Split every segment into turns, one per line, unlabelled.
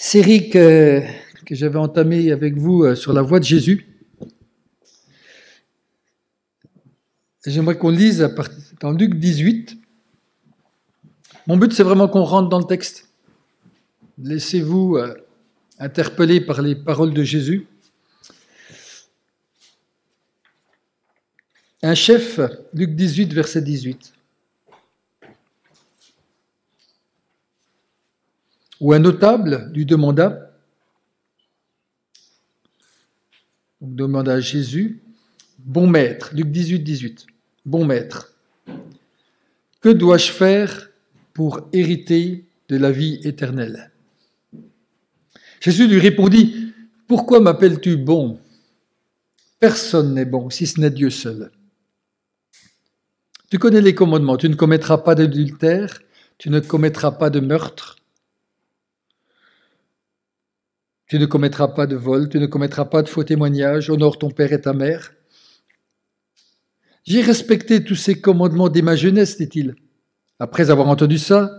Série que j'avais entamée avec vous sur la voie de Jésus. J'aimerais qu'on lise dans Luc 18. Mon but, c'est vraiment qu'on rentre dans le texte. Laissez-vous interpeller par les paroles de Jésus. Un chef, Luc 18, verset 18. Ou un notable lui demanda à Jésus, bon maître, Luc 18, 18, bon maître, que dois-je faire pour hériter de la vie éternelle? Jésus lui répondit, pourquoi m'appelles-tu bon? Personne n'est bon, si ce n'est Dieu seul. Tu connais les commandements, tu ne commettras pas d'adultère, tu ne commettras pas de meurtre, tu ne commettras pas de vol, tu ne commettras pas de faux témoignage, honore ton père et ta mère. J'ai respecté tous ces commandements dès ma jeunesse, dit-il. Après avoir entendu ça,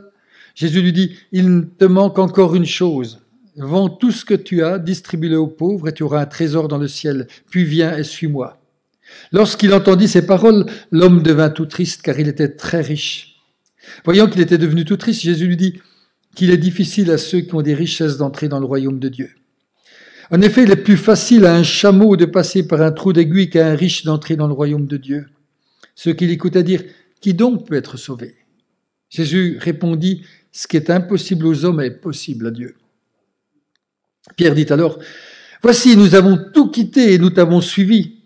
Jésus lui dit, il te manque encore une chose. Vends tout ce que tu as, distribue-le aux pauvres et tu auras un trésor dans le ciel. Puis viens et suis-moi. Lorsqu'il entendit ces paroles, l'homme devint tout triste car il était très riche. Voyant qu'il était devenu tout triste, Jésus lui dit qu'il est difficile à ceux qui ont des richesses d'entrer dans le royaume de Dieu. En effet, il est plus facile à un chameau de passer par un trou d'aiguille qu'à un riche d'entrer dans le royaume de Dieu. Ceux qui l'écoutaient dirent, qui donc peut être sauvé? Jésus répondit, ce qui est impossible aux hommes est possible à Dieu. Pierre dit alors, voici, nous avons tout quitté et nous t'avons suivi.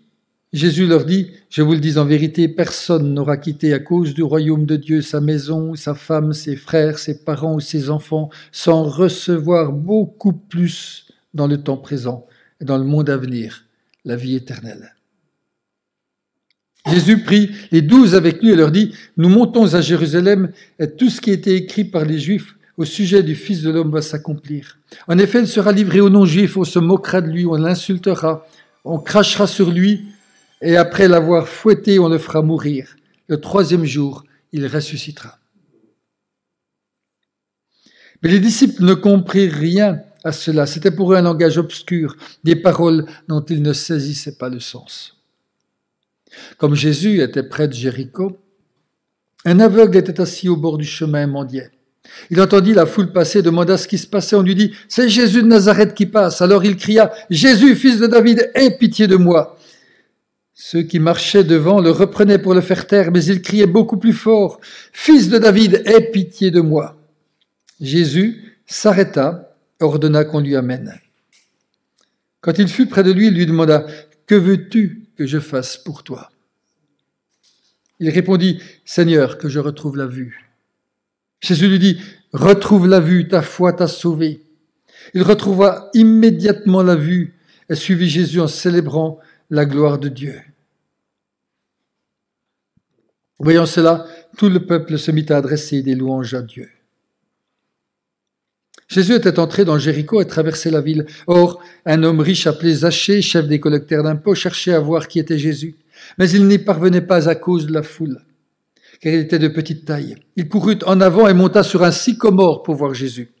Jésus leur dit, je vous le dis en vérité, personne n'aura quitté à cause du royaume de Dieu sa maison, sa femme, ses frères, ses parents ou ses enfants, sans recevoir beaucoup plus dans le temps présent et dans le monde à venir, la vie éternelle. Jésus prit les 12 avec lui et leur dit, nous montons à Jérusalem et tout ce qui a été écrit par les Juifs au sujet du Fils de l'homme va s'accomplir. En effet, il sera livré aux non-juifs, on se moquera de lui, on l'insultera, on crachera sur lui et après l'avoir fouetté, on le fera mourir. Le 3e jour, il ressuscitera. Mais les disciples ne comprirent rien à cela. C'était pour eux un langage obscur, des paroles dont ils ne saisissaient pas le sens. Comme Jésus était près de Jéricho, un aveugle était assis au bord du chemin et mendiait. Il entendit la foule passer, demanda ce qui se passait. On lui dit, c'est Jésus de Nazareth qui passe. Alors il cria, Jésus, fils de David, aie pitié de moi. Ceux qui marchaient devant le reprenaient pour le faire taire, mais il criait beaucoup plus fort, fils de David, aie pitié de moi. Jésus s'arrêta, ordonna qu'on lui amène. Quand il fut près de lui, il lui demanda, que veux-tu que je fasse pour toi? Il répondit, Seigneur, que je retrouve la vue. Jésus lui dit, retrouve la vue, ta foi t'a sauvé. Il retrouva immédiatement la vue et suivit Jésus en célébrant la gloire de Dieu. Voyant cela, tout le peuple se mit à adresser des louanges à Dieu. Jésus était entré dans Jéricho et traversait la ville. Or, un homme riche appelé Zachée, chef des collecteurs d'impôts, cherchait à voir qui était Jésus. Mais il n'y parvenait pas à cause de la foule, car il était de petite taille. Il courut en avant et monta sur un sycomore pour voir Jésus,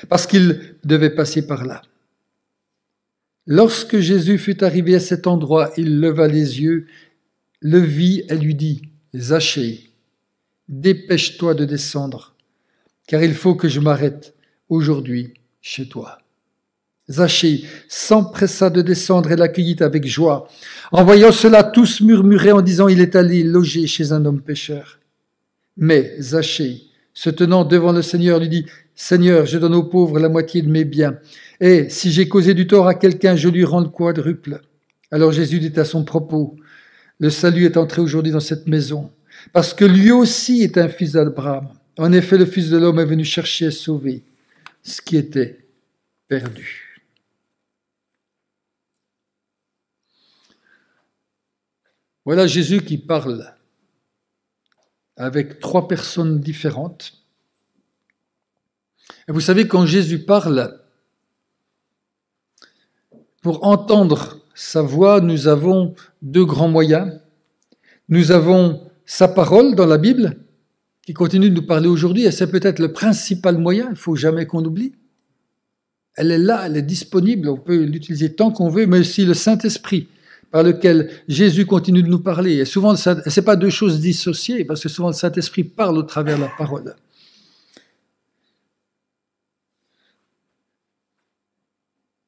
parce qu'il devait passer par là. Lorsque Jésus fut arrivé à cet endroit, il leva les yeux, le vit et lui dit, Zachée, dépêche-toi de descendre, car il faut que je m'arrête aujourd'hui chez toi. Zachée s'empressa de descendre et l'accueillit avec joie. En voyant cela, tous murmuraient en disant, il est allé loger chez un homme pécheur. Mais Zachée, se tenant devant le Seigneur, lui dit, Seigneur, je donne aux pauvres la moitié de mes biens. Et si j'ai causé du tort à quelqu'un, je lui rends le quadruple. Alors Jésus dit à son propos, le salut est entré aujourd'hui dans cette maison, parce que lui aussi est un fils d'Abraham. En effet, le Fils de l'homme est venu chercher et sauver ce qui était perdu. Voilà Jésus qui parle avec 3 personnes différentes. Et vous savez, quand Jésus parle, pour entendre sa voix, nous avons 2 grands moyens. Nous avons sa parole dans la Bible, qui continue de nous parler aujourd'hui, et c'est peut-être le principal moyen, il ne faut jamais qu'on oublie. elle est là, elle est disponible, on peut l'utiliser tant qu'on veut, mais aussi le Saint-Esprit par lequel Jésus continue de nous parler. Et souvent, ce n'est pas deux choses dissociées, parce que souvent le Saint-Esprit parle au travers de la parole.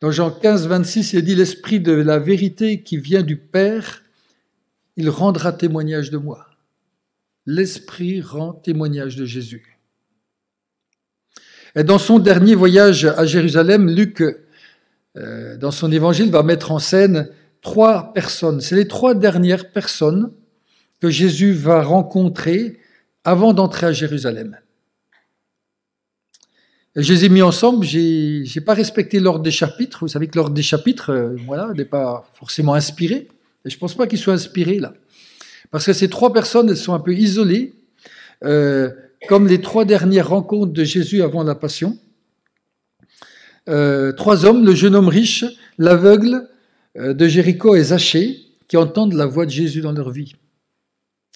Dans Jean 15, 26, il dit « L'Esprit de la vérité qui vient du Père, il rendra témoignage de moi. » L'Esprit rend témoignage de Jésus. Et dans son dernier voyage à Jérusalem, Luc, dans son évangile, va mettre en scène 3 personnes. C'est les 3 dernières personnes que Jésus va rencontrer avant d'entrer à Jérusalem. Et je les ai mis ensemble, j'ai pas respecté l'ordre des chapitres. Vous savez que l'ordre des chapitres, n'est pas forcément inspiré. Et je pense pas qu'ils soient inspirés là. Parce que ces 3 personnes, elles sont un peu isolées, comme les 3 dernières rencontres de Jésus avant la Passion. 3 hommes, le jeune homme riche, l'aveugle de Jéricho et Zachée, qui entendent la voix de Jésus dans leur vie.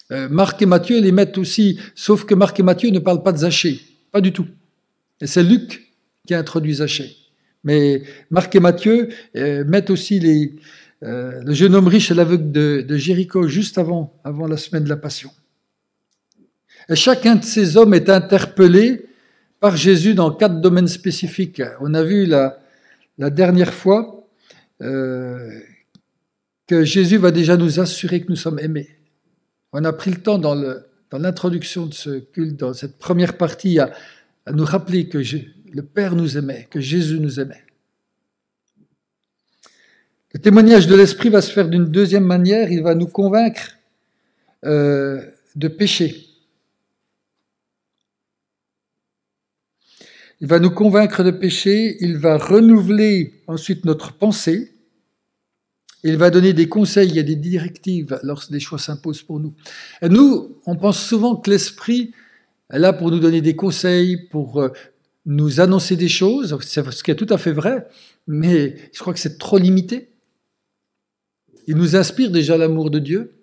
Marc et Matthieu les mettent aussi, sauf que Marc et Matthieu ne parlent pas de Zachée, pas du tout. Et c'est Luc qui a introduit Zachée. Mais Marc et Matthieu mettent aussi le jeune homme riche et l'aveugle de Jéricho juste avant la semaine de la Passion. Et chacun de ces hommes est interpellé par Jésus dans 4 domaines spécifiques. On a vu la dernière fois que Jésus va déjà nous assurer que nous sommes aimés. On a pris le temps dans l'introduction de ce culte, dans cette première partie, à nous rappeler que le Père nous aimait, que Jésus nous aimait. Le témoignage de l'Esprit va se faire d'une deuxième manière, il va nous convaincre de péché. Il va nous convaincre de péché, il va renouveler ensuite notre pensée, il va donner des conseils et des directives lorsque des choix s'imposent pour nous. Et nous, on pense souvent que l'Esprit est là pour nous donner des conseils, pour nous annoncer des choses, ce qui est tout à fait vrai, mais je crois que c'est trop limité. Il nous inspire déjà l'amour de Dieu,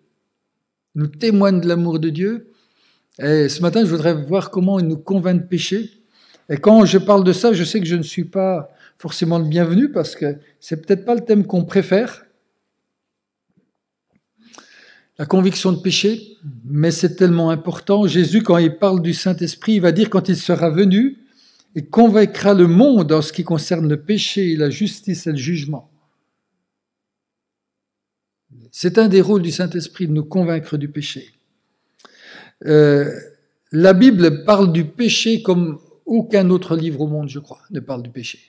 il nous témoigne de l'amour de Dieu, et ce matin, je voudrais voir comment il nous convainc de péché. Et quand je parle de ça, je sais que je ne suis pas forcément le bienvenu, parce que c'est peut-être pas le thème qu'on préfère, la conviction de péché, mais c'est tellement important. Jésus, quand il parle du Saint-Esprit, il va dire quand il sera venu, il convaincra le monde en ce qui concerne le péché, la justice et le jugement. C'est un des rôles du Saint-Esprit, de nous convaincre du péché. La Bible parle du péché comme aucun autre livre au monde, je crois, ne parle du péché.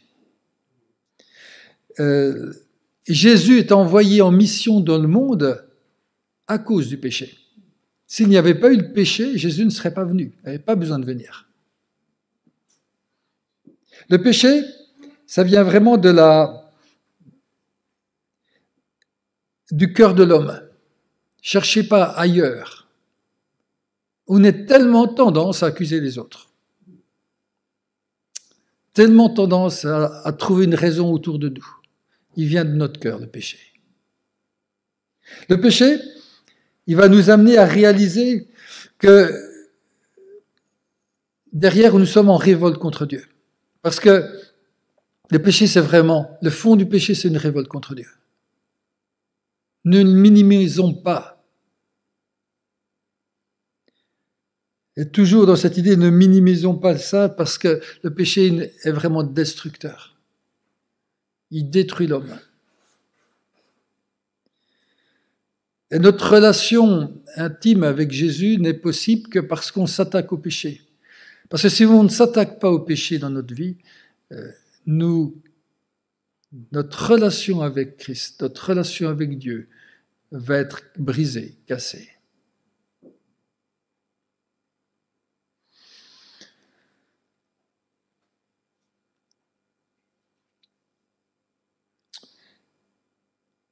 Jésus est envoyé en mission dans le monde à cause du péché. S'il n'y avait pas eu le péché, Jésus ne serait pas venu. Il n'avait pas besoin de venir. Le péché, ça vient vraiment du cœur de l'homme. Cherchez pas ailleurs. On a tellement tendance à accuser les autres. Tellement tendance à trouver une raison autour de nous. Il vient de notre cœur, le péché. Le péché, il va nous amener à réaliser que derrière, nous sommes en révolte contre Dieu. Parce que le péché, c'est vraiment, le fond du péché, c'est une révolte contre Dieu. Ne le minimisons pas. Et toujours dans cette idée, ne minimisons pas ça, parce que le péché est vraiment destructeur. Il détruit l'homme. Et notre relation intime avec Jésus n'est possible que parce qu'on s'attaque au péché. Parce que si on ne s'attaque pas au péché dans notre vie, notre relation avec Christ, notre relation avec Dieu va être brisée, cassée.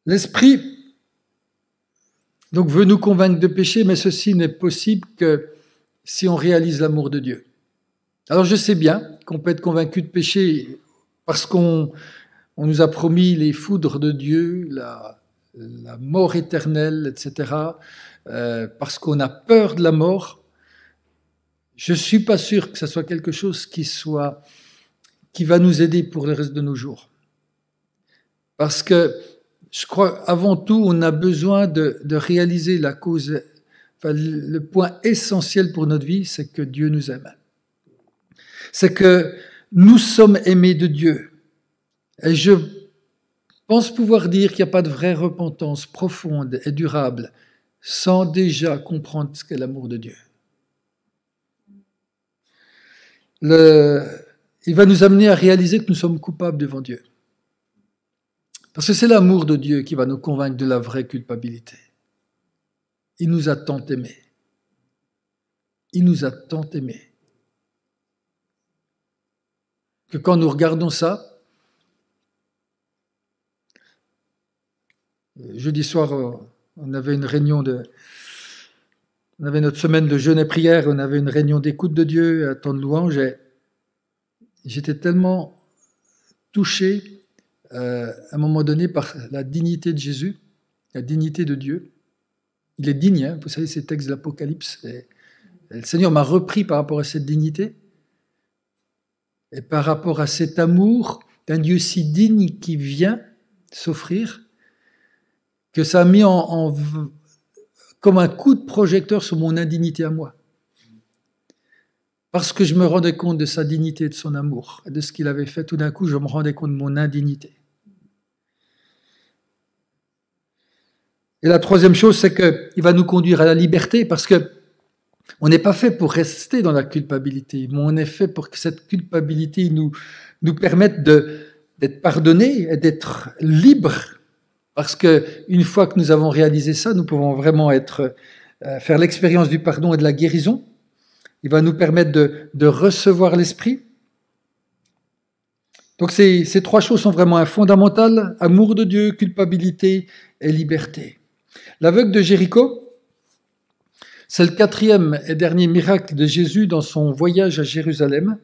L'Esprit donc veut nous convaincre de péché, mais ceci n'est possible que si on réalise l'amour de Dieu. Alors je sais bien qu'on peut être convaincu de péché parce qu'on nous a promis les foudres de Dieu, la mort éternelle, etc., parce qu'on a peur de la mort. Je ne suis pas sûr que ce soit quelque chose qui soit qui va nous aider pour le reste de nos jours. Parce que je crois, avant tout, on a besoin de réaliser la cause, enfin, le point essentiel pour notre vie, c'est que Dieu nous aime. C'est que nous sommes aimés de Dieu. Et je pense pouvoir dire qu'il n'y a pas de vraie repentance profonde et durable sans déjà comprendre ce qu'est l'amour de Dieu. Il va nous amener à réaliser que nous sommes coupables devant Dieu. Parce que c'est l'amour de Dieu qui va nous convaincre de la vraie culpabilité. Il nous a tant aimés. Il nous a tant aimés. Que quand nous regardons ça, jeudi soir, on avait une réunion on avait notre semaine de jeûne et prière, on avait une réunion d'écoute de Dieu, un temps de louange, et j'étais tellement touché à un moment donné par la dignité de Jésus, la dignité de Dieu. Il est digne, hein, vous savez, ces textes de l'Apocalypse. Et le Seigneur m'a repris par rapport à cette dignité et par rapport à cet amour d'un Dieu si digne qui vient s'offrir, que ça a mis comme un coup de projecteur sur mon indignité à moi. Parce que je me rendais compte de sa dignité et de son amour, et de ce qu'il avait fait, tout d'un coup, je me rendais compte de mon indignité. Et la troisième chose, c'est qu'il va nous conduire à la liberté, parce que on n'est pas fait pour rester dans la culpabilité, mais on est fait pour que cette culpabilité nous permette d'être pardonnés et d'être libres. Parce qu'une fois que nous avons réalisé ça, nous pouvons vraiment faire l'expérience du pardon et de la guérison. Il va nous permettre de recevoir l'Esprit. Donc ces trois choses sont vraiment fondamentales: amour de Dieu, culpabilité et liberté. L'aveugle de Jéricho, c'est le quatrième et dernier miracle de Jésus dans son voyage à Jérusalem.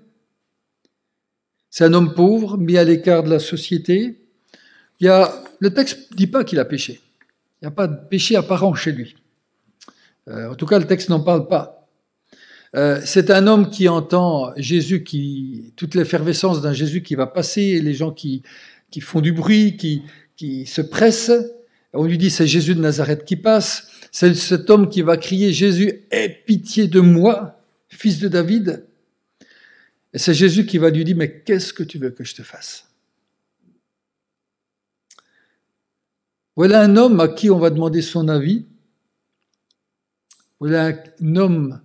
C'est un homme pauvre, mis à l'écart de la société. Le texte ne dit pas qu'il a péché. Il n'y a pas de péché apparent chez lui. En tout cas, le texte n'en parle pas. C'est un homme qui entend Jésus, toute l'effervescence d'un Jésus qui va passer, les gens qui font du bruit, qui se pressent. On lui dit, c'est Jésus de Nazareth qui passe. C'est cet homme qui va crier, Jésus, aie pitié de moi, fils de David. Et c'est Jésus qui va lui dire, mais qu'est-ce que tu veux que je te fasse? Voilà un homme à qui on va demander son avis. Voilà un homme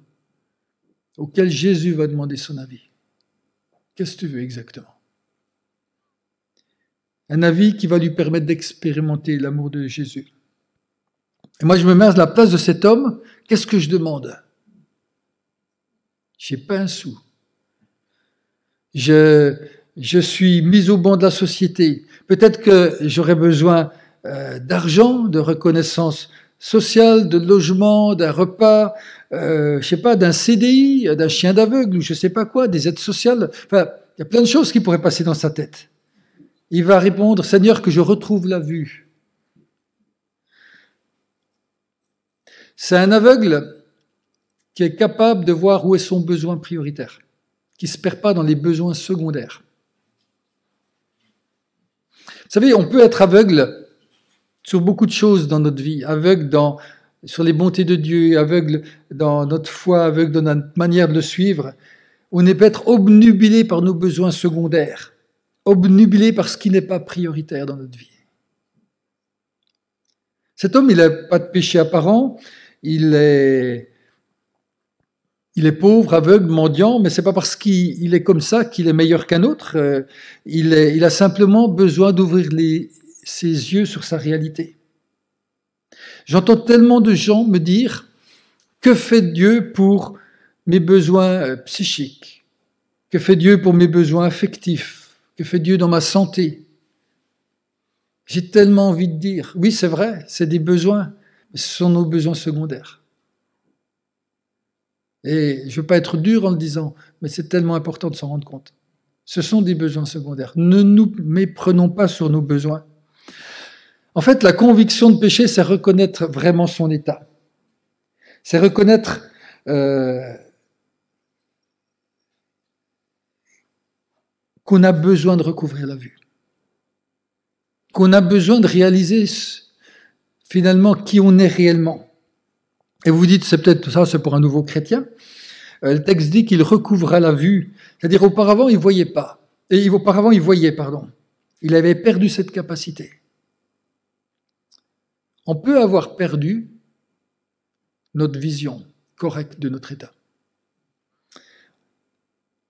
auquel Jésus va demander son avis. Qu'est-ce que tu veux exactement? Un avis qui va lui permettre d'expérimenter l'amour de Jésus. Et moi, je me mets à la place de cet homme. Qu'est-ce que je demande? Je n'ai pas un sou. Je suis mis au banc de la société. Peut-être que j'aurais besoin d'argent, de reconnaissance sociale, de logement, d'un repas, je sais pas, d'un CDI, d'un chien d'aveugle, ou je sais pas quoi, des aides sociales. Enfin, il y a plein de choses qui pourraient passer dans sa tête. Il va répondre, Seigneur, que je retrouve la vue. C'est un aveugle qui est capable de voir où est son besoin prioritaire, qui ne se perd pas dans les besoins secondaires. Vous savez, on peut être aveugle sur beaucoup de choses dans notre vie, aveugle sur les bontés de Dieu, aveugle dans notre foi, aveugle dans notre manière de le suivre. On peut être obnubilé par nos besoins secondaires, obnubilé par ce qui n'est pas prioritaire dans notre vie. Cet homme, il n'a pas de péché apparent, il est pauvre, aveugle, mendiant, mais c'est pas parce qu'il est comme ça qu'il est meilleur qu'un autre. Il a simplement besoin d'ouvrir ses yeux sur sa réalité. J'entends tellement de gens me dire, que fait Dieu pour mes besoins psychiques? Que fait Dieu pour mes besoins affectifs? Que fait Dieu dans ma santé? J'ai tellement envie de dire, oui, c'est vrai, c'est des besoins, mais ce sont nos besoins secondaires. Et je ne veux pas être dur en le disant, mais c'est tellement important de s'en rendre compte. Ce sont des besoins secondaires. Ne nous méprenons pas sur nos besoins. En fait, la conviction de péché, c'est reconnaître vraiment son état. C'est reconnaître qu'on a besoin de recouvrir la vue, qu'on a besoin de réaliser finalement qui on est réellement. Et vous vous dites, c'est peut-être ça, c'est pour un nouveau chrétien. Le texte dit qu'il recouvra la vue, c'est-à-dire auparavant il voyait pas, auparavant il voyait, pardon. Il avait perdu cette capacité. On peut avoir perdu notre vision correcte de notre état.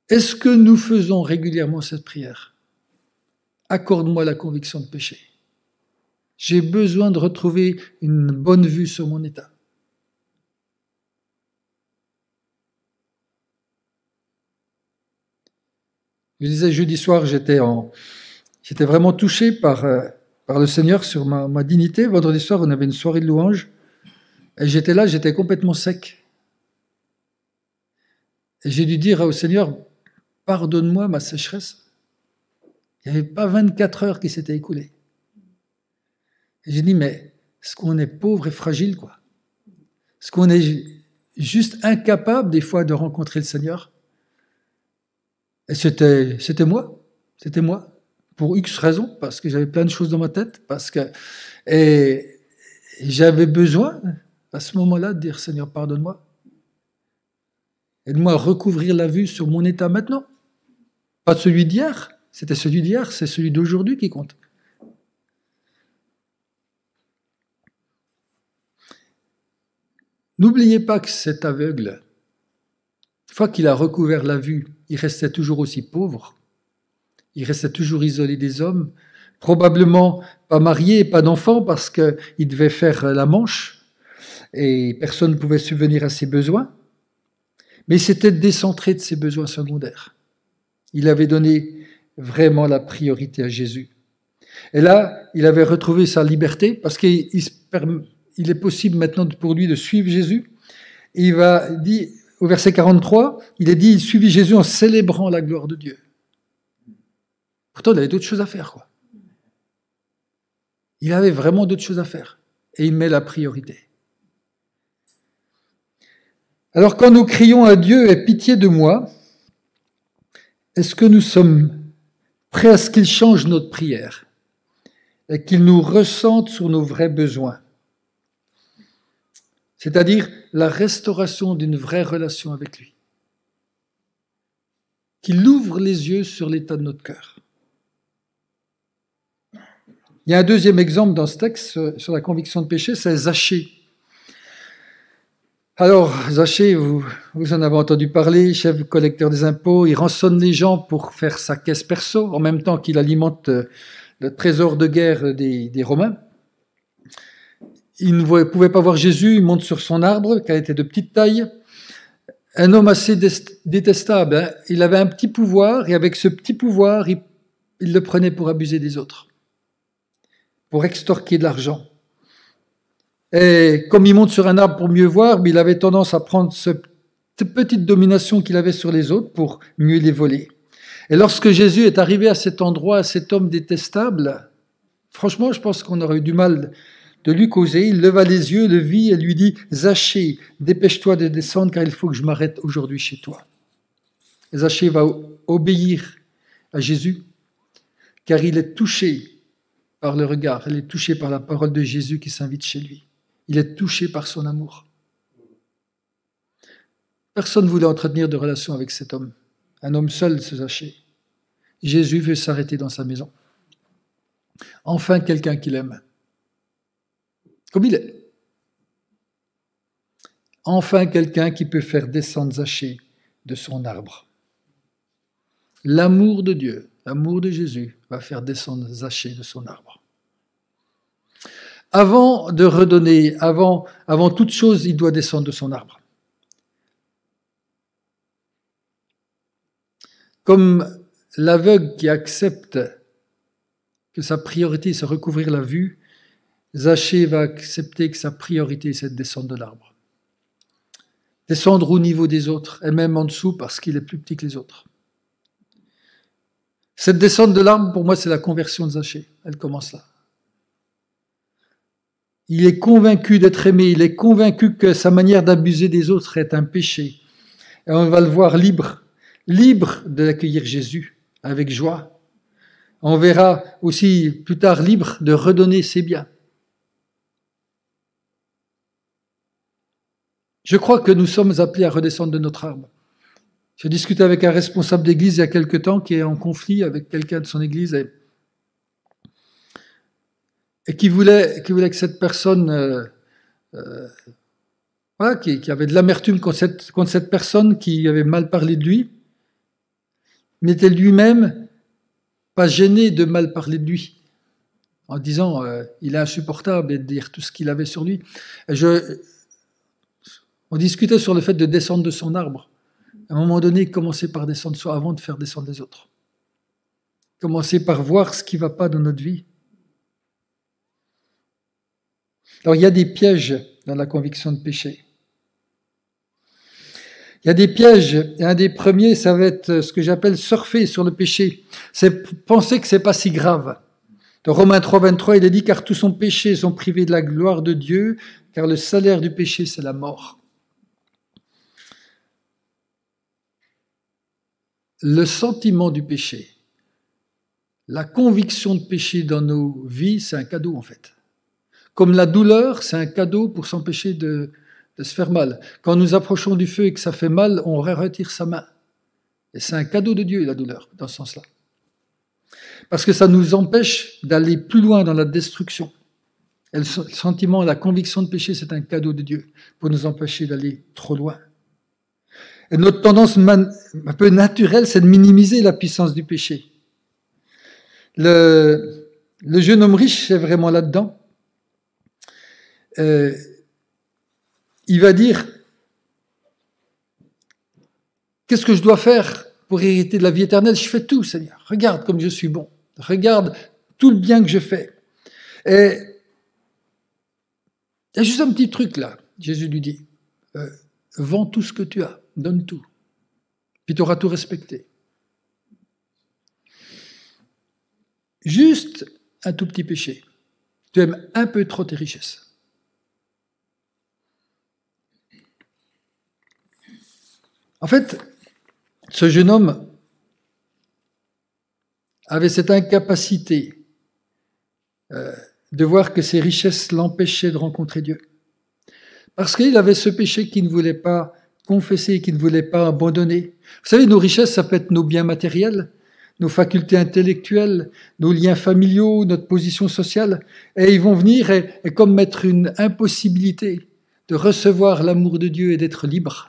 Est-ce que nous faisons régulièrement cette prière? Accorde-moi la conviction de péché. J'ai besoin de retrouver une bonne vue sur mon état. Je disais jeudi soir, j'étais vraiment touché par le Seigneur sur ma dignité. Vendredi soir, on avait une soirée de louange. Et j'étais là, j'étais complètement sec. Et j'ai dû dire au Seigneur, pardonne-moi ma sécheresse. Il n'y avait pas 24 heures qui s'étaient écoulées. Et j'ai dit, mais est-ce qu'on est pauvre et fragile, quoi? Est-ce qu'on est juste incapable, des fois, de rencontrer le Seigneur? Et c'était moi, pour X raisons, parce que j'avais plein de choses dans ma tête, et j'avais besoin, à ce moment-là, de dire, Seigneur, pardonne-moi. Aide-moi à recouvrir la vue sur mon état maintenant. Pas celui d'hier, c'était celui d'hier, c'est celui d'aujourd'hui qui compte. N'oubliez pas que cet aveugle, une fois qu'il a recouvert la vue, il restait toujours aussi pauvre, il restait toujours isolé des hommes, probablement pas marié, pas d'enfant, parce qu'il devait faire la manche, et personne ne pouvait subvenir à ses besoins, mais il s'était décentré de ses besoins secondaires. Il avait donné vraiment la priorité à Jésus. Et là, il avait retrouvé sa liberté, parce qu'il est possible maintenant pour lui de suivre Jésus. Et il va dire, au verset 43, il est dit, il suivit Jésus en célébrant la gloire de Dieu. Pourtant, il avait d'autres choses à faire, quoi. Il avait vraiment d'autres choses à faire. Et il met la priorité. Alors, quand nous crions à Dieu, aie pitié de moi, est-ce que nous sommes prêts à ce qu'il change notre prière et qu'il nous ressente sur nos vrais besoins? C'est-à-dire la restauration d'une vraie relation avec lui. Qu'il ouvre les yeux sur l'état de notre cœur. Il y a un deuxième exemple dans ce texte sur la conviction de péché, c'est Zachée. Alors, Zachée, vous en avez entendu parler, chef collecteur des impôts, il rançonne les gens pour faire sa caisse perso, en même temps qu'il alimente le trésor de guerre des Romains. Il ne pouvait pas voir Jésus, il monte sur son arbre, qui était de petite taille. Un homme assez détestable, hein. Il avait un petit pouvoir, et avec ce petit pouvoir, il le prenait pour abuser des autres, pour extorquer de l'argent. Et comme il monte sur un arbre pour mieux voir, il avait tendance à prendre cette petite domination qu'il avait sur les autres pour mieux les voler. Et lorsque Jésus est arrivé à cet endroit, à cet homme détestable, franchement, je pense qu'on aurait eu du mal de lui causer. Il leva les yeux, le vit et lui dit « Zachée, dépêche-toi de descendre car il faut que je m'arrête aujourd'hui chez toi. » Zachée va obéir à Jésus car il est touché par le regard, il est touché par la parole de Jésus qui s'invite chez lui. Il est touché par son amour. Personne ne voulait entretenir de relation avec cet homme. Un homme seul, ce Zachée. Jésus veut s'arrêter dans sa maison. Enfin, quelqu'un qu'il aime. Comme il est. Enfin, quelqu'un qui peut faire descendre Zachée de son arbre. L'amour de Dieu, l'amour de Jésus va faire descendre Zachée de son arbre. Avant de redonner, avant toute chose, il doit descendre de son arbre. Comme l'aveugle qui accepte que sa priorité c'est recouvrir la vue, Zachée va accepter que sa priorité c'est de descendre de l'arbre. Descendre au niveau des autres, et même en dessous parce qu'il est plus petit que les autres. Cette descente de l'arbre, pour moi, c'est la conversion de Zachée. Elle commence là. Il est convaincu d'être aimé, il est convaincu que sa manière d'abuser des autres est un péché. Et on va le voir libre de l'accueillir Jésus, avec joie. On verra aussi plus tard libre de redonner ses biens. Je crois que nous sommes appelés à redescendre de notre arbre. J'ai discuté avec un responsable d'église il y a quelque temps qui est en conflit avec quelqu'un de son église et qui voulait que cette personne, voilà, qui avait de l'amertume contre cette personne qui avait mal parlé de lui, n'était lui-même pas gêné de mal parler de lui, en disant il est insupportable et de dire tout ce qu'il avait sur lui. On discutait sur le fait de descendre de son arbre. À un moment donné, commencer par descendre soi avant de faire descendre les autres. Commencer par voir ce qui ne va pas dans notre vie. Alors, il y a des pièges dans la conviction de péché. Il y a des pièges, et un des premiers, ça va être ce que j'appelle surfer sur le péché. C'est penser que c'est pas si grave. Dans Romains 3, 23, il est dit « Car tous sont péchés, sont privés de la gloire de Dieu, car le salaire du péché, c'est la mort. » Le sentiment du péché, la conviction de péché dans nos vies, c'est un cadeau en fait. Comme la douleur, c'est un cadeau pour s'empêcher de se faire mal. Quand nous approchons du feu et que ça fait mal, on retire sa main. Et c'est un cadeau de Dieu, la douleur, dans ce sens-là. Parce que ça nous empêche d'aller plus loin dans la destruction. Et le sentiment, la conviction de péché, c'est un cadeau de Dieu pour nous empêcher d'aller trop loin. Et notre tendance un peu naturelle, c'est de minimiser la puissance du péché. Le jeune homme riche est vraiment là-dedans. Il va dire, qu'est-ce que je dois faire pour hériter de la vie éternelle? Je fais tout, Seigneur. Regarde comme je suis bon. Regarde tout le bien que je fais. Et il y a juste un petit truc là. Jésus lui dit, vends tout ce que tu as, donne tout. Puis tu auras tout respecté. Juste un tout petit péché. Tu aimes un peu trop tes richesses. En fait, ce jeune homme avait cette incapacité de voir que ses richesses l'empêchaient de rencontrer Dieu. Parce qu'il avait ce péché qu'il ne voulait pas confesser, qu'il ne voulait pas abandonner. Vous savez, nos richesses, ça peut être nos biens matériels, nos facultés intellectuelles, nos liens familiaux, notre position sociale, et ils vont venir et comme mettre une impossibilité de recevoir l'amour de Dieu et d'être libre.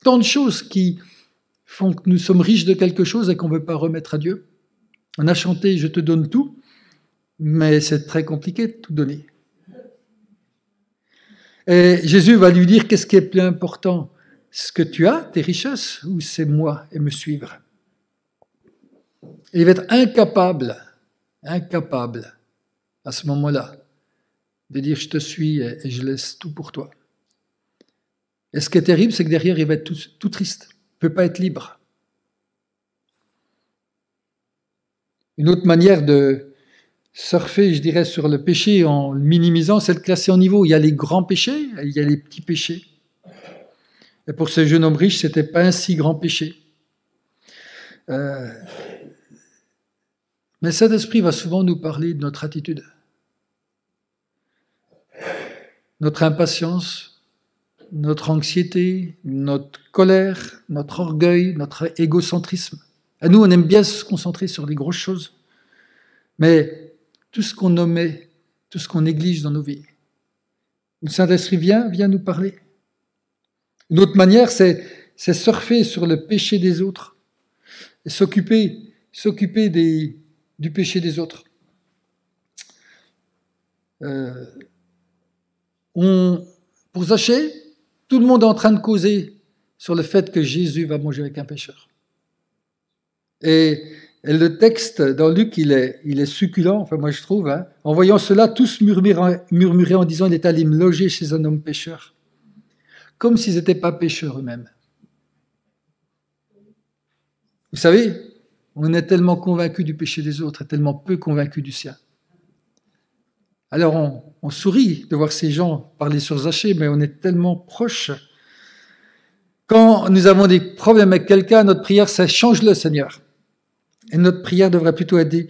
Tant de choses qui font que nous sommes riches de quelque chose et qu'on ne veut pas remettre à Dieu. On a chanté « Je te donne tout », mais c'est très compliqué de tout donner. Et Jésus va lui dire « Qu'est-ce qui est plus important ? Ce que tu as, tes richesses, ou c'est moi et me suivre ?» Et il va être incapable à ce moment-là de dire « Je te suis et je laisse tout pour toi ». Et ce qui est terrible, c'est que derrière, il va être tout triste. Il ne peut pas être libre. Une autre manière de surfer, je dirais, sur le péché en le minimisant, c'est de classer en niveau. Il y a les grands péchés, il y a les petits péchés. Et pour ce jeune homme riche, ce n'était pas un si grand péché. Mais cet esprit va souvent nous parler de notre attitude, notre impatience, notre anxiété, notre colère, notre orgueil, notre égocentrisme. Et nous, on aime bien se concentrer sur les grosses choses, mais tout ce qu'on omet, tout ce qu'on néglige dans nos vies. Le Saint-Esprit vient nous parler. Une autre manière, c'est surfer sur le péché des autres et s'occuper du péché des autres. Pour Zachée, tout le monde est en train de causer sur le fait que Jésus va manger avec un pécheur. Et le texte dans Luc, il est succulent, enfin moi je trouve. Hein. En voyant cela, tous murmuraient en disant « Il est allé me loger chez un homme pécheur ». Comme s'ils n'étaient pas pécheurs eux-mêmes. Vous savez, on est tellement convaincus du péché des autres et tellement peu convaincus du sien. Alors on sourit de voir ces gens parler sur Zachée, mais on est tellement proches. Quand nous avons des problèmes avec quelqu'un, notre prière c'est « Change-le, Seigneur ». Et notre prière devrait plutôt être de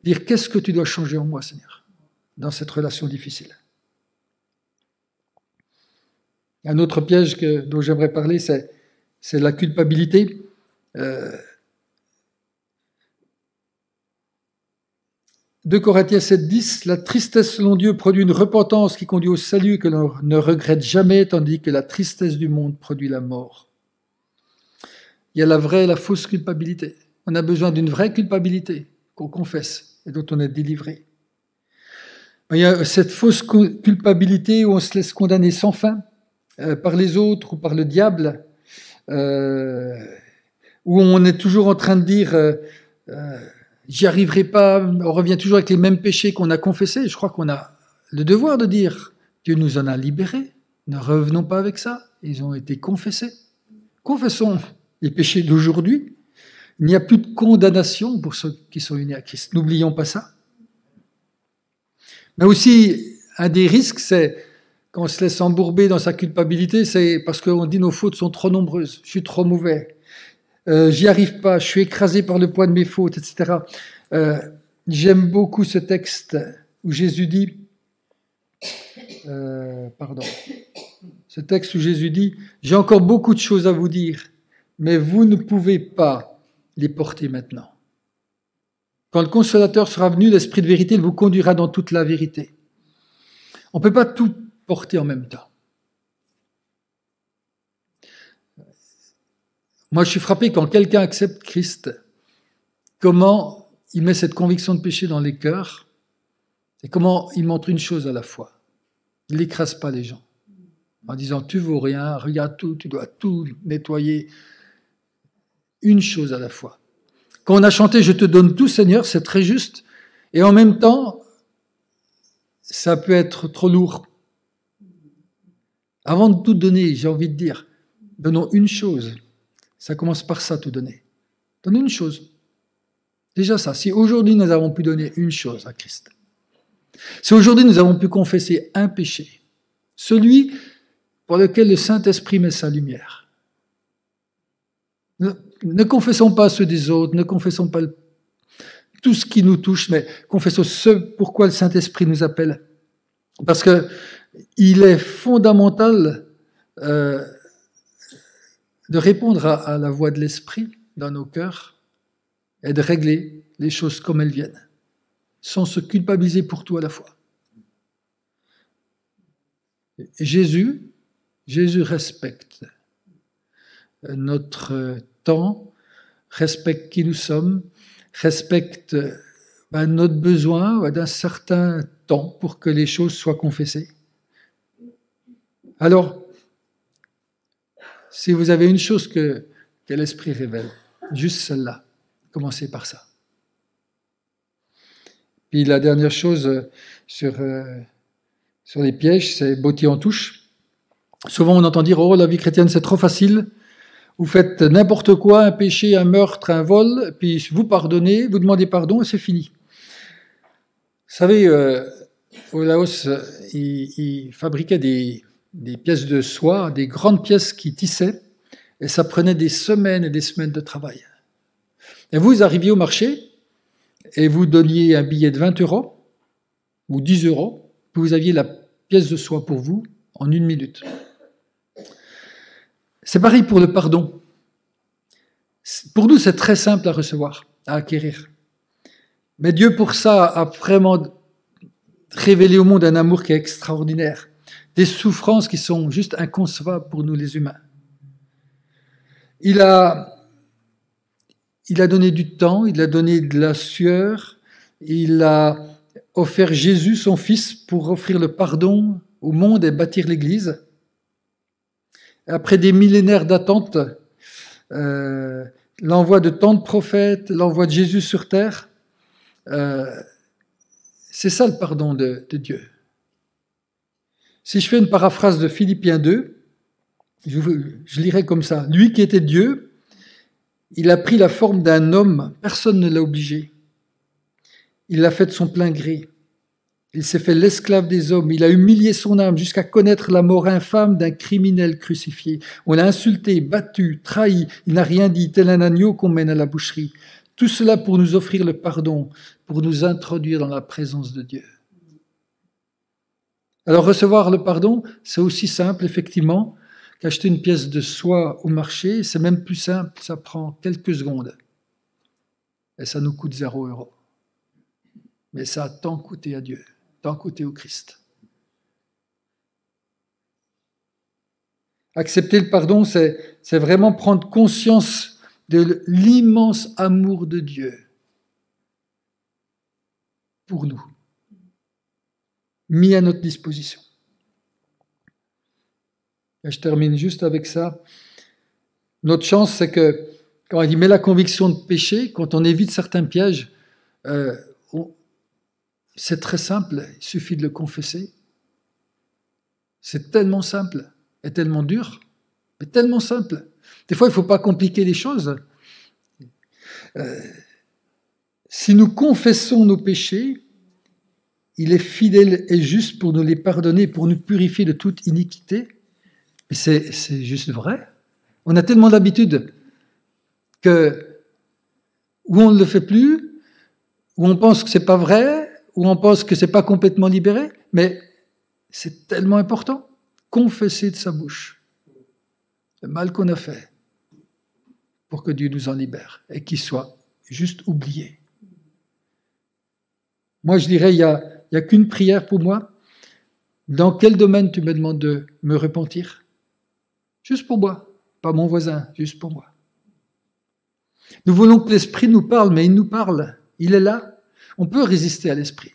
dire qu'est-ce que tu dois changer en moi, Seigneur, dans cette relation difficile. Un autre piège dont j'aimerais parler, c'est la culpabilité. 2 Corinthiens 7,10, la tristesse selon Dieu produit une repentance qui conduit au salut que l'on ne regrette jamais, tandis que la tristesse du monde produit la mort. Il y a la vraie et la fausse culpabilité. On a besoin d'une vraie culpabilité qu'on confesse et dont on est délivré. Il y a cette fausse culpabilité où on se laisse condamner sans fin par les autres ou par le diable, où on est toujours en train de dire j'y arriverai pas, on revient toujours avec les mêmes péchés qu'on a confessés. Je crois qu'on a le devoir de dire Dieu nous en a libérés, ne revenons pas avec ça, ils ont été confessés. Confessons les péchés d'aujourd'hui. Il n'y a plus de condamnation pour ceux qui sont unis à Christ. N'oublions pas ça. Mais aussi, un des risques, c'est quand on se laisse embourber dans sa culpabilité, c'est parce qu'on dit nos fautes sont trop nombreuses, je suis trop mauvais, j'y arrive pas, je suis écrasé par le poids de mes fautes, etc. J'aime beaucoup ce texte où Jésus dit, ce texte où Jésus dit, j'ai encore beaucoup de choses à vous dire, mais vous ne pouvez pas les porter maintenant. Quand le Consolateur sera venu, l'Esprit de vérité, il vous conduira dans toute la vérité. On ne peut pas tout porter en même temps. Moi, je suis frappé quand quelqu'un accepte Christ, comment il met cette conviction de péché dans les cœurs et comment il montre une chose à la fois. Il n'écrase pas les gens en disant « tu vaux rien, regarde tout, tu dois tout nettoyer ». Une chose à la fois. Quand on a chanté « Je te donne tout, Seigneur », c'est très juste. Et en même temps, ça peut être trop lourd. Avant de tout donner, j'ai envie de dire, donnons une chose. Ça commence par ça, tout donner. Donnez une chose. Déjà ça. Si aujourd'hui nous avons pu donner une chose à Christ, si aujourd'hui nous avons pu confesser un péché, celui pour lequel le Saint-Esprit met sa lumière, ne confessons pas ceux des autres, ne confessons pas tout ce qui nous touche, mais confessons ce pourquoi le Saint-Esprit nous appelle. Parce que il est fondamental de répondre à la voix de l'Esprit dans nos cœurs et de régler les choses comme elles viennent, sans se culpabiliser pour tout à la fois. Jésus respecte notre temps, respecte qui nous sommes, respecte notre besoin d'un certain temps pour que les choses soient confessées. Alors, si vous avez une chose que l'Esprit révèle, juste celle-là, commencez par ça. Puis la dernière chose sur les pièges, c'est botter en touche. Souvent on entend dire « Oh, la vie chrétienne c'est trop facile, vous faites n'importe quoi, un péché, un meurtre, un vol, puis vous pardonnez, vous demandez pardon et c'est fini. » Vous savez, au Laos, ils fabriquaient des pièces de soie, des grandes pièces qui tissaient, et ça prenait des semaines et des semaines de travail. Et vous arriviez au marché, et vous donniez un billet de 20 € ou 10 €, puis vous aviez la pièce de soie pour vous en 1 minute. C'est pareil pour le pardon. Pour nous, c'est très simple à recevoir, à acquérir. Mais Dieu, pour ça, a vraiment révélé au monde un amour qui est extraordinaire. Des souffrances qui sont juste inconcevables pour nous les humains. Il a donné du temps, il a donné de la sueur, il a offert Jésus, son Fils, pour offrir le pardon au monde et bâtir l'Église. Après des millénaires d'attente, l'envoi de tant de prophètes, l'envoi de Jésus sur terre, c'est ça le pardon de Dieu. Si je fais une paraphrase de Philippiens 2, je lirai comme ça. Lui qui était Dieu, il a pris la forme d'un homme, personne ne l'a obligé. Il l'a fait de son plein gré. Il s'est fait l'esclave des hommes. Il a humilié son âme jusqu'à connaître la mort infâme d'un criminel crucifié. On l'a insulté, battu, trahi. Il n'a rien dit, tel un agneau qu'on mène à la boucherie. Tout cela pour nous offrir le pardon, pour nous introduire dans la présence de Dieu. Alors recevoir le pardon, c'est aussi simple, effectivement, qu'acheter une pièce de soie au marché. C'est même plus simple, ça prend quelques secondes. Et ça nous coûte 0 €. Mais ça a tant coûté à Dieu, tant coûté au Christ. Accepter le pardon, c'est vraiment prendre conscience de l'immense amour de Dieu pour nous, mis à notre disposition. Et je termine juste avec ça. Notre chance, c'est que quand il dit « mais la conviction de péché », quand on évite certains pièges, c'est très simple, il suffit de le confesser. C'est tellement simple et tellement dur, mais tellement simple. Des fois, il ne faut pas compliquer les choses. Si nous confessons nos péchés, il est fidèle et juste pour nous les pardonner, pour nous purifier de toute iniquité. Mais c'est juste vrai. On a tellement d'habitude que où on ne le fait plus, où on pense que c'est pas vrai, où on pense que c'est pas complètement libéré, mais c'est tellement important. Confesser de sa bouche le mal qu'on a fait pour que Dieu nous en libère et qu'il soit juste oublié. Moi, je dirais, il y a qu'une prière pour moi. Dans quel domaine tu me demandes de me repentir? Juste pour moi, pas mon voisin, juste pour moi. Nous voulons que l'Esprit nous parle, mais il nous parle. Il est là. On peut résister à l'Esprit.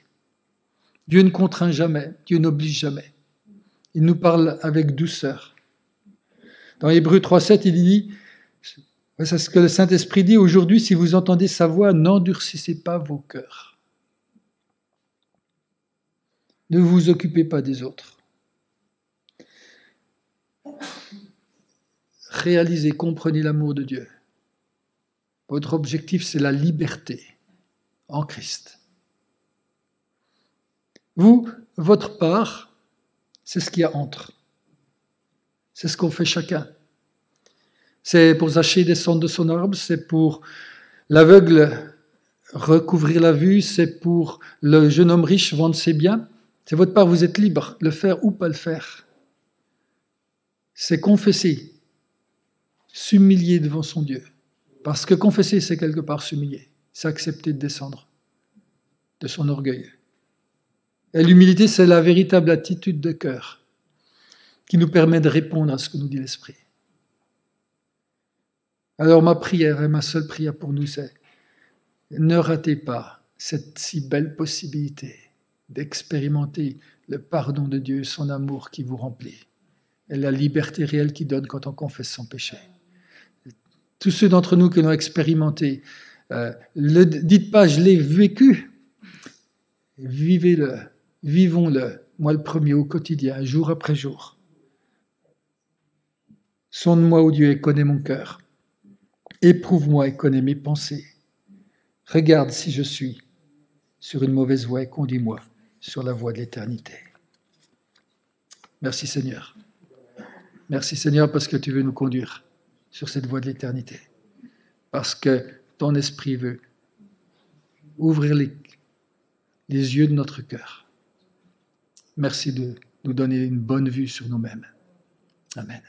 Dieu ne contraint jamais, Dieu n'oblige jamais. Il nous parle avec douceur. Dans Hébreux 3,7, il dit, c'est ce que le Saint-Esprit dit, aujourd'hui, si vous entendez sa voix, n'endurcissez pas vos cœurs. Ne vous occupez pas des autres. Réalisez, comprenez l'amour de Dieu. Votre objectif, c'est la liberté en Christ. Vous, votre part, c'est ce qu'il y a entre. C'est ce qu'on fait chacun. C'est pour Zachée descendre de son arbre, c'est pour l'aveugle recouvrir la vue, c'est pour le jeune homme riche vendre ses biens. C'est votre part, vous êtes libre de le faire ou pas le faire. C'est confesser, s'humilier devant son Dieu. Parce que confesser, c'est quelque part s'humilier. C'est accepter de descendre de son orgueil. Et l'humilité, c'est la véritable attitude de cœur qui nous permet de répondre à ce que nous dit l'Esprit. Alors ma prière et ma seule prière pour nous, c'est ne ratez pas cette si belle possibilité d'expérimenter le pardon de Dieu, son amour qui vous remplit, et la liberté réelle qu'il donne quand on confesse son péché. Tous ceux d'entre nous qui l'ont expérimenté, dites pas « je l'ai vécu », vivez-le, vivons-le, moi le premier au quotidien, jour après jour. Sonde-moi, ô Dieu, et connais mon cœur. Éprouve-moi et connais mes pensées. Regarde si je suis sur une mauvaise voie et conduis-moi sur la voie de l'éternité. Merci Seigneur. Merci Seigneur parce que tu veux nous conduire sur cette voie de l'éternité. Parce que ton esprit veut ouvrir les yeux de notre cœur. Merci de nous donner une bonne vue sur nous-mêmes. Amen.